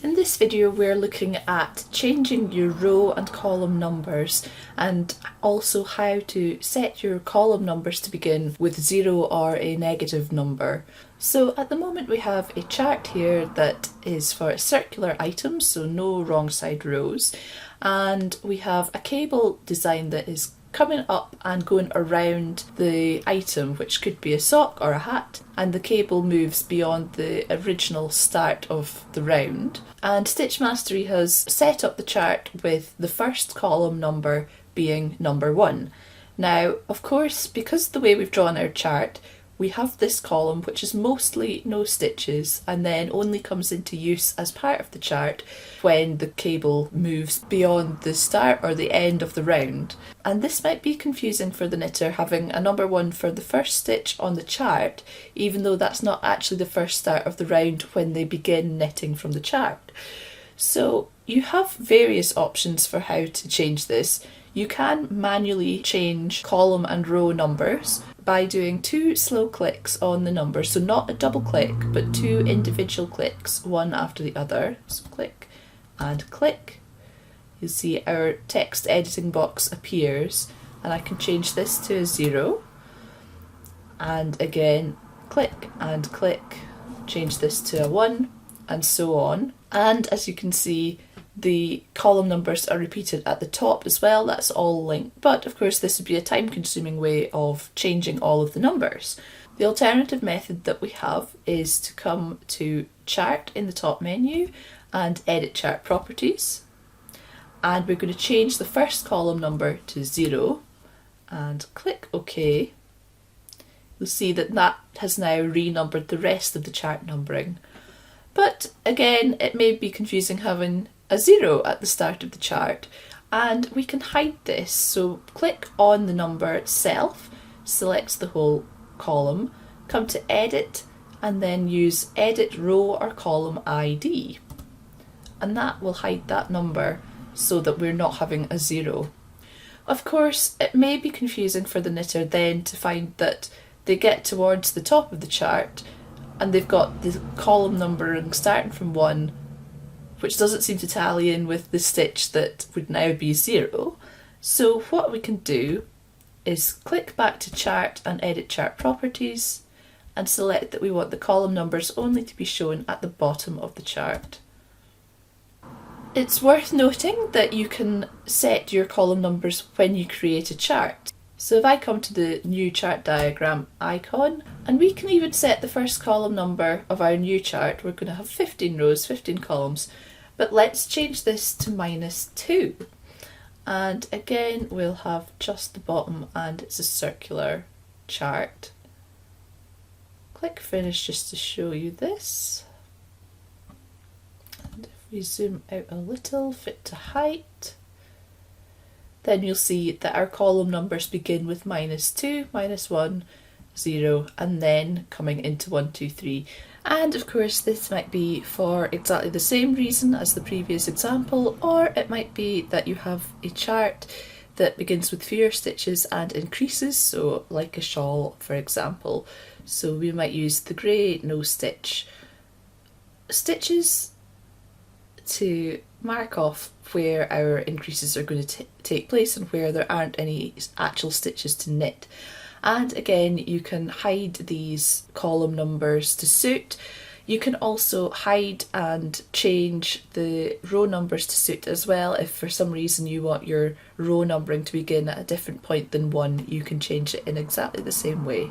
In this video we're looking at changing your row and column numbers and also how to set your column numbers to begin with 0 or a negative number. So at the moment we have a chart here that is for circular items, so no wrong side rows, and we have a cable design that is coming up and going around the item, which could be a sock or a hat, and the cable moves beyond the original start of the round. And Stitch Mastery has set up the chart with the first column number being number 1. Now, of course, because the way we've drawn our chart, we have this column which is mostly no stitches and then only comes into use as part of the chart when the cable moves beyond the start or the end of the round. And this might be confusing for the knitter, having a number 1 for the first stitch on the chart, even though that's not actually the first start of the round when they begin knitting from the chart. So you have various options for how to change this. You can manually change column and row numbers by doing 2 slow clicks on the number, so not a double click but 2 individual clicks, one after the other. So click and click. You'll see our text editing box appears, and I can change this to a 0, and again click and click, change this to a 1, and so on. And as you can see, the column numbers are repeated at the top as well. That's all linked, but of course this would be a time-consuming way of changing all of the numbers. The alternative method that we have is to come to Chart in the top menu and Edit Chart Properties, and we're going to change the first column number to 0 and click OK. You'll see that that has now renumbered the rest of the chart numbering. But again, it may be confusing having a 0 at the start of the chart, and we can hide this. So click on the number itself, select the whole column, come to Edit, and then use Edit Row or Column ID. And that will hide that number so that we're not having a 0. Of course, it may be confusing for the knitter then to find that they get towards the top of the chart and they've got the column numbering starting from 1, which doesn't seem to tally in with the stitch that would now be 0. So what we can do is click back to Chart and Edit Chart Properties and select that we want the column numbers only to be shown at the bottom of the chart. It's worth noting that you can set your column numbers when you create a chart. So if I come to the new chart diagram icon, and we can even set the first column number of our new chart. We're going to have 15 rows, 15 columns, but let's change this to -2. And again, we'll have just the bottom and it's a circular chart. Click Finish just to show you this. And if we zoom out a little, fit to height, then you'll see that our column numbers begin with -2, -1, 0, and then coming into 1, 2, 3. And of course this might be for exactly the same reason as the previous example, or it might be that you have a chart that begins with fewer stitches and increases, so like a shawl for example. So we might use the grey no stitch stitches to mark off where our increases are going to take place and where there aren't any actual stitches to knit. And again, you can hide these column numbers to suit. You can also hide and change the row numbers to suit as well. If for some reason you want your row numbering to begin at a different point than 1, you can change it in exactly the same way.